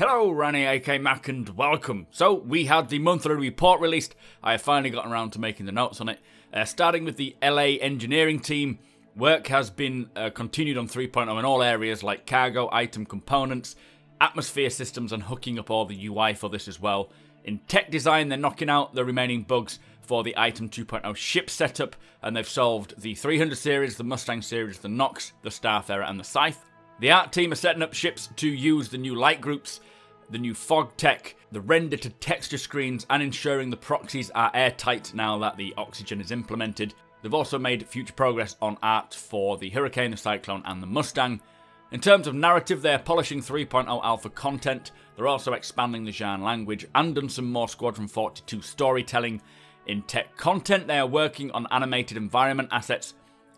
Hello, Ranny AK Mac, and welcome. So, we had the monthly report released. I have finally gotten around to making the notes on it. Starting with the LA engineering team, work has been continued on 3.0 in all areas like cargo, item components, atmosphere systems, and hooking up all the UI for this as well. In tech design, they're knocking out the remaining bugs for the Item 2.0 ship setup, and they've solved the 300 series, the Mustang series, the Nox, the Starfarer, and the Scythe. The art team are setting up ships to use the new light groups, the new fog tech, the render to texture screens, and ensuring the proxies are airtight now that the oxygen is implemented. They've also made future progress on art for the Hurricane, the Cyclone, and the Mustang. In terms of narrative, they're polishing 3.0 alpha content. They're also expanding the genre language and done some more Squadron 42 storytelling. In tech content, they are working on animated environment assets,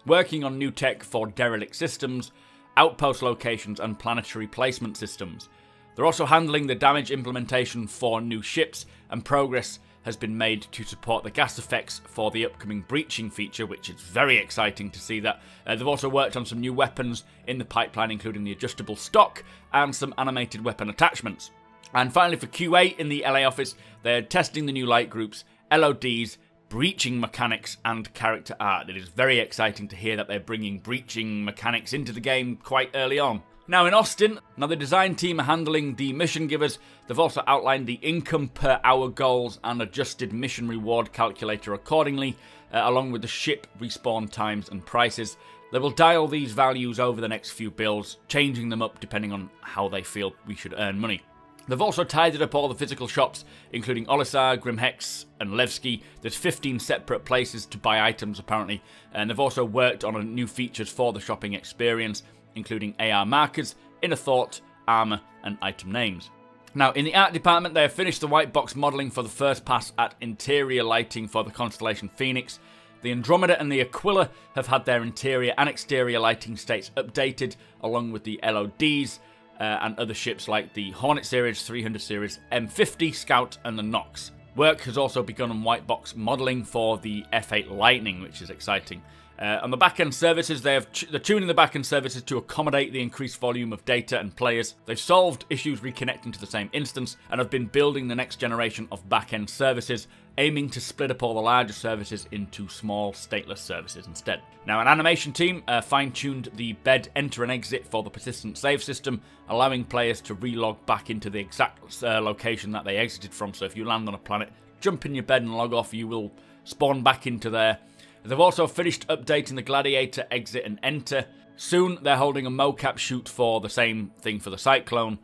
working on new tech for derelict systems, outpost locations, and planetary placement systems. They're also handling the damage implementation for new ships, and progress has been made to support the gas effects for the upcoming breaching feature, which is very exciting to see that. They've also worked on some new weapons in the pipeline, including the adjustable stock and some animated weapon attachments. And finally, for QA in the LA office, they're testing the new light groups, LODs, breaching mechanics, and character art. It is very exciting to hear that they're bringing breaching mechanics into the game quite early on. Now in Austin, the design team are handling the mission givers. They've also outlined the income per hour goals and adjusted mission reward calculator accordingly, along with the ship respawn times and prices. They will dial these values over the next few builds, changing them up depending on how they feel we should earn money. They've also tidied up all the physical shops, including Olisar, Grimhex, and Levski. There's 15 separate places to buy items, apparently, and they've also worked on new features for the shopping experience, including AR markers, inner thought, armor, and item names. Now, in the art department, they have finished the white box modeling for the first pass at interior lighting for the Constellation Phoenix. The Andromeda and the Aquila have had their interior and exterior lighting states updated, along with the LODs, and other ships like the Hornet series, 300 series, M50, Scout, and the Nox. Work has also begun on white box modelling for the F8 Lightning, which is exciting. On the back-end services, they're tuning the back-end services to accommodate the increased volume of data and players. They've solved issues reconnecting to the same instance and have been building the next generation of back-end services, aiming to split up all the larger services into small, stateless services instead. Now, an animation team fine-tuned the bed enter and exit for the persistent save system, allowing players to relog back into the exact location that they exited from. So if you land on a planet, jump in your bed and log off, you will spawn back into there. They've also finished updating the Gladiator exit and enter. Soon, they're holding a mocap shoot for the same thing for the Cyclone.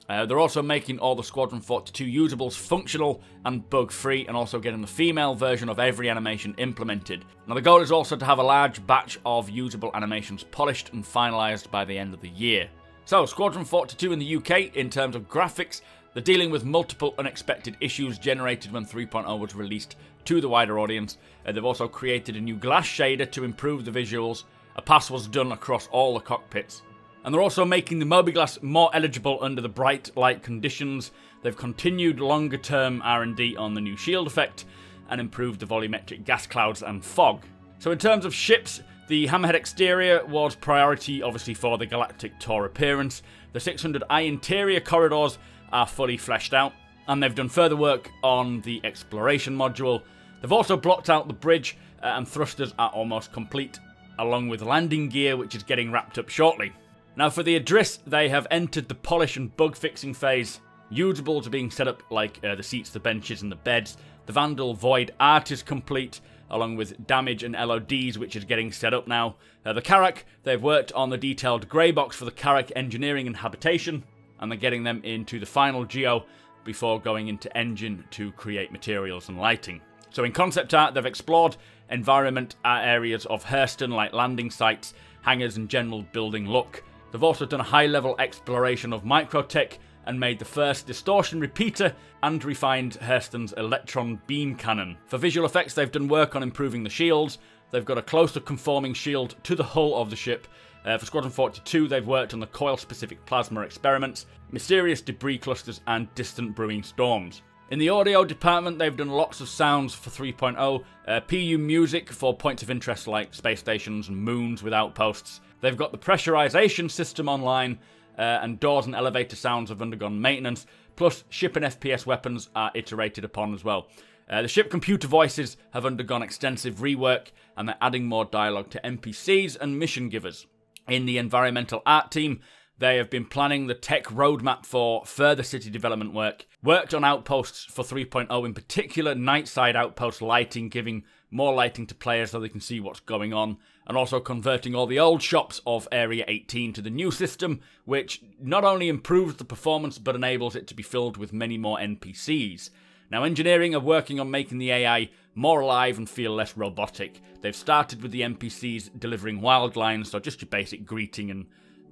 They're also making all the Squadron 42 usables functional and bug-free, and also getting the female version of every animation implemented. Now, the goal is also to have a large batch of usable animations polished and finalised by the end of the year. So, Squadron 42 in the UK, in terms of graphics, they're dealing with multiple unexpected issues generated when 3.0 was released to the wider audience. They've also created a new glass shader to improve the visuals. A pass was done across all the cockpits. And they're also making the mobiGlass more eligible under the bright light conditions. They've continued longer term R&D on the new shield effect and improved the volumetric gas clouds and fog. So in terms of ships, the Hammerhead exterior was priority obviously for the Galactic Tour appearance. The 600i interior corridors are fully fleshed out, and they've done further work on the exploration module. They've also blocked out the bridge, and thrusters are almost complete, along with landing gear, which is getting wrapped up shortly. Now for the Adris, they have entered the polish and bug fixing phase. Usables are being set up like the seats, the benches, and the beds. The Vandal Void art is complete, along with damage and LODs, which is getting set up now. The Carrack, they've worked on the detailed grey box for the Carrack engineering and habitation, and they're getting them into the final geo before going into engine to create materials and lighting. So in concept art, they've explored environment areas of Hurston, like landing sites, hangars, and general building look. They've also done a high-level exploration of microtech and made the first distortion repeater and refined Hurston's electron beam cannon. For visual effects, they've done work on improving the shields. They've got a closer conforming shield to the hull of the ship. For Squadron 42, they've worked on the coil-specific plasma experiments, mysterious debris clusters, and distant brewing storms. In the audio department, they've done lots of sounds for 3.0, PU music for points of interest like space stations and moons with outposts. They've got the pressurization system online, and doors and elevator sounds have undergone maintenance, plus ship and FPS weapons are iterated upon as well. The ship computer voices have undergone extensive rework, and they're adding more dialogue to NPCs and mission givers. In the environmental art team, they have been planning the tech roadmap for further city development work, worked on outposts for 3.0, in particular night side outpost lighting, giving more lighting to players so they can see what's going on, and also converting all the old shops of Area 18 to the new system, which not only improves the performance but enables it to be filled with many more NPCs. Now, engineering are working on making the AI more alive and feel less robotic. They've started with the NPCs delivering wild lines, so just your basic greeting and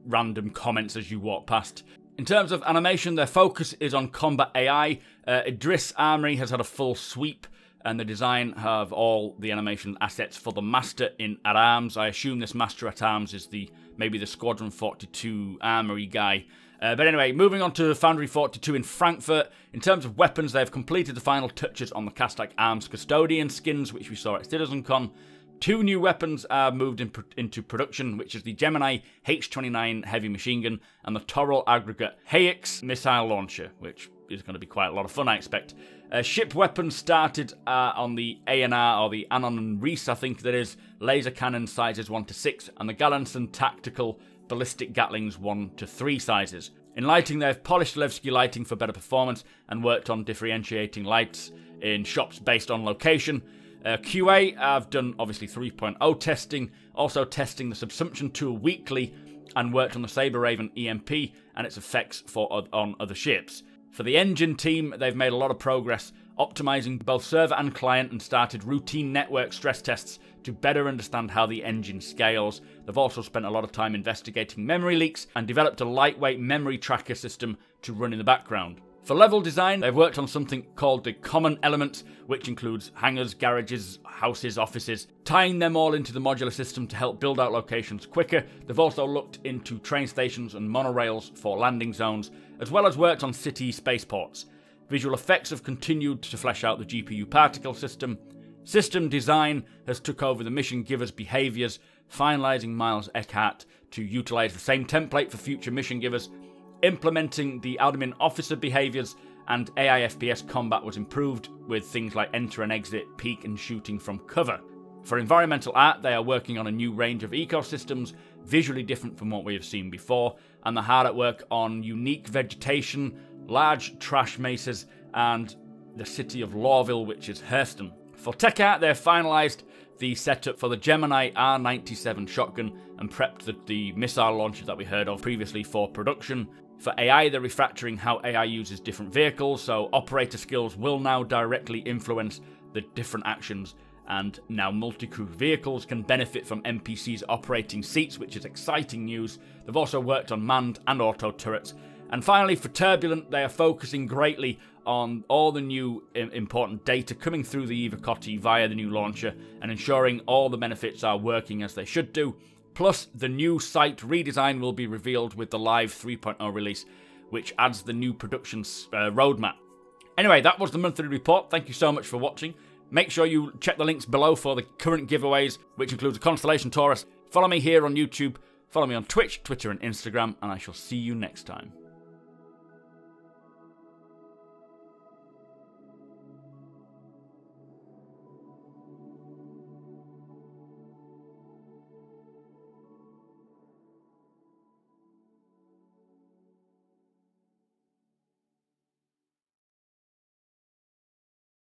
random comments as you walk past. In terms of animation, their focus is on combat AI. Idris Armory has had a full sweep, and the design have all the animation assets for the Master at Arms. I assume this Master at Arms is maybe the Squadron 42 Armory guy. But anyway, moving on to Foundry 42 in Frankfurt. In terms of weapons, they've completed the final touches on the Cast Arms Custodian skins, which we saw at CitizenCon. 2 new weapons are moved into production, which is the Gemini H-29 heavy machine gun and the Toral Aggregate HAX missile launcher, which is going to be quite a lot of fun, I expect. Ship weapons started on the ANR, or the Anon and Reese, I think that is, laser cannon sizes 1 to 6, and the Galanson tactical ballistic Gatlings 1 to 3 sizes. In lighting, they've polished Levski lighting for better performance and worked on differentiating lights in shops based on location. QA have done obviously 3.0 testing, also testing the subsumption tool weekly, and worked on the Saber Raven EMP and its effects on other ships. For the engine team, they've made a lot of progress optimizing both server and client, and started routine network stress tests to better understand how the engine scales. They've also spent a lot of time investigating memory leaks and developed a lightweight memory tracker system to run in the background. For level design, they've worked on something called the Common Elements, which includes hangars, garages, houses, offices, tying them all into the modular system to help build out locations quicker. They've also looked into train stations and monorails for landing zones, as well as worked on city spaceports. Visual effects have continued to flesh out the GPU particle system. System design has took over the mission giver's behaviours, finalising Miles Eckhart to utilise the same template for future mission givers. Implementing the admin officer behaviours, and AI FPS combat was improved with things like enter and exit, peek and shooting from cover. For environmental art, they are working on a new range of ecosystems, visually different from what we have seen before, and they're hard at work on unique vegetation, large trash mesas, and the city of Lawville, which is Hurston. For tech art, they've finalised the setup for the Gemini R97 shotgun and prepped the missile launcher that we heard of previously for production. For AI, they're refactoring how AI uses different vehicles, so operator skills will now directly influence the different actions, and now multi-crew vehicles can benefit from NPCs operating seats, which is exciting news. They've also worked on manned and auto turrets. And finally, for Turbulent, they are focusing greatly on all the new important data coming through the Eva Cotti via the new launcher, and ensuring all the benefits are working as they should do. Plus, the new site redesign will be revealed with the live 3.0 release, which adds the new production roadmap. Anyway, that was the monthly report. Thank you so much for watching. Make sure you check the links below for the current giveaways, which includes a Constellation Taurus. Follow me here on YouTube, follow me on Twitch, Twitter and Instagram, and I shall see you next time.